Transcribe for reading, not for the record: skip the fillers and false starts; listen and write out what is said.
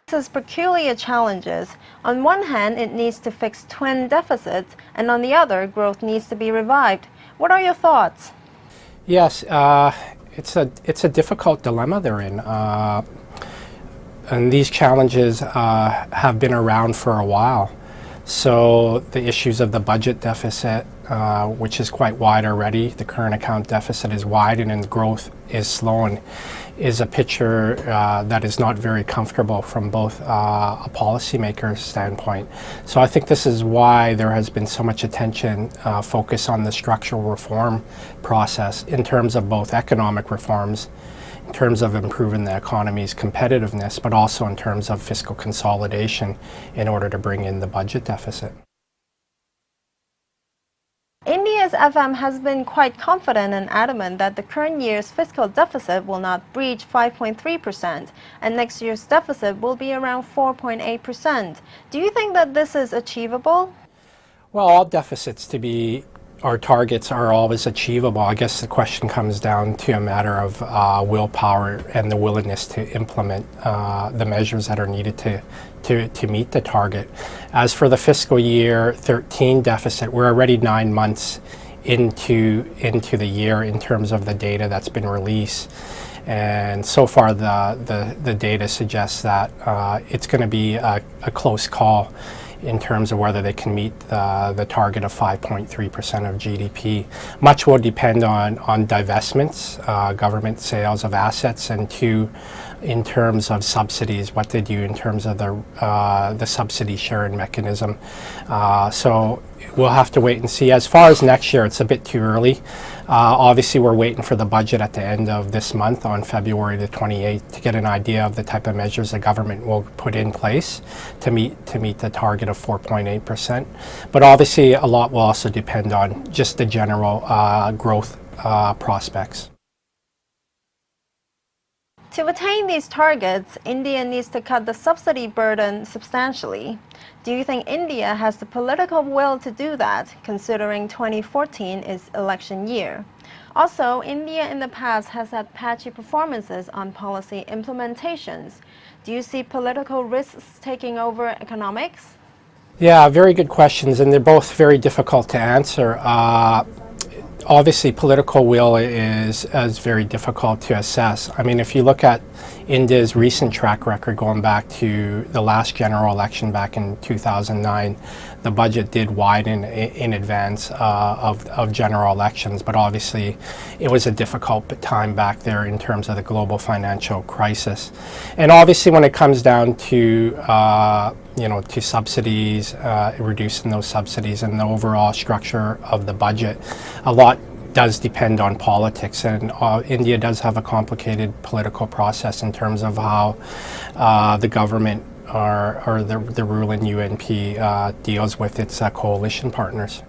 Has peculiar challenges. On one hand, it needs to fix twin deficits, and on the other, growth needs to be revived. What are your thoughts? Yes, it's a difficult dilemma they're in, and these challenges have been around for a while. So the issues of the budget deficit, which is quite wide already, the current account deficit is wide and growth is slowing, is a picture that is not very comfortable from both a policymaker's standpoint. So I think this is why there has been so much attention focused on the structural reform process in terms of both economic reforms, in terms of improving the economy's competitiveness, but also in terms of fiscal consolidation in order to bring in the budget deficit. India's FM has been quite confident and adamant that the current year's fiscal deficit will not breach 5.3%, and next year's deficit will be around 4.8%. Do you think that this is achievable? Well, all deficits to be our targets are always achievable. I guess the question comes down to a matter of willpower and the willingness to implement the measures that are needed to meet the target. As for the fiscal year 13 deficit, we're already 9 months into the year in terms of the data that's been released. And so far the data suggests that it's going to be a close call in terms of whether they can meet the target of 5.3% of GDP. Much will depend on divestments, government sales of assets, and two, in terms of subsidies, what they do in terms of the subsidy sharing mechanism. So we'll have to wait and see. As far as next year, it's a bit too early. Obviously, we're waiting for the budget at the end of this month on February the 28th to get an idea of the type of measures the government will put in place to meet the target of 4.8%. But obviously, a lot will also depend on just the general growth prospects. To attain these targets, India needs to cut the subsidy burden substantially. Do you think India has the political will to do that, considering 2014 is election year? Also, India in the past has had patchy performances on policy implementations. Do you see political risks taking over economics? Yeah, very good questions, and they're both very difficult to answer. Obviously, political will is very difficult to assess. I mean, if you look at India's recent track record going back to the last general election back in 2009, the budget did widen in advance of general elections, but obviously it was a difficult time back there in terms of the global financial crisis. And obviously when it comes down to to subsidies, reducing those subsidies and the overall structure of the budget, a lot does depend on politics, and India does have a complicated political process in terms of how the government or the ruling UNP deals with its coalition partners.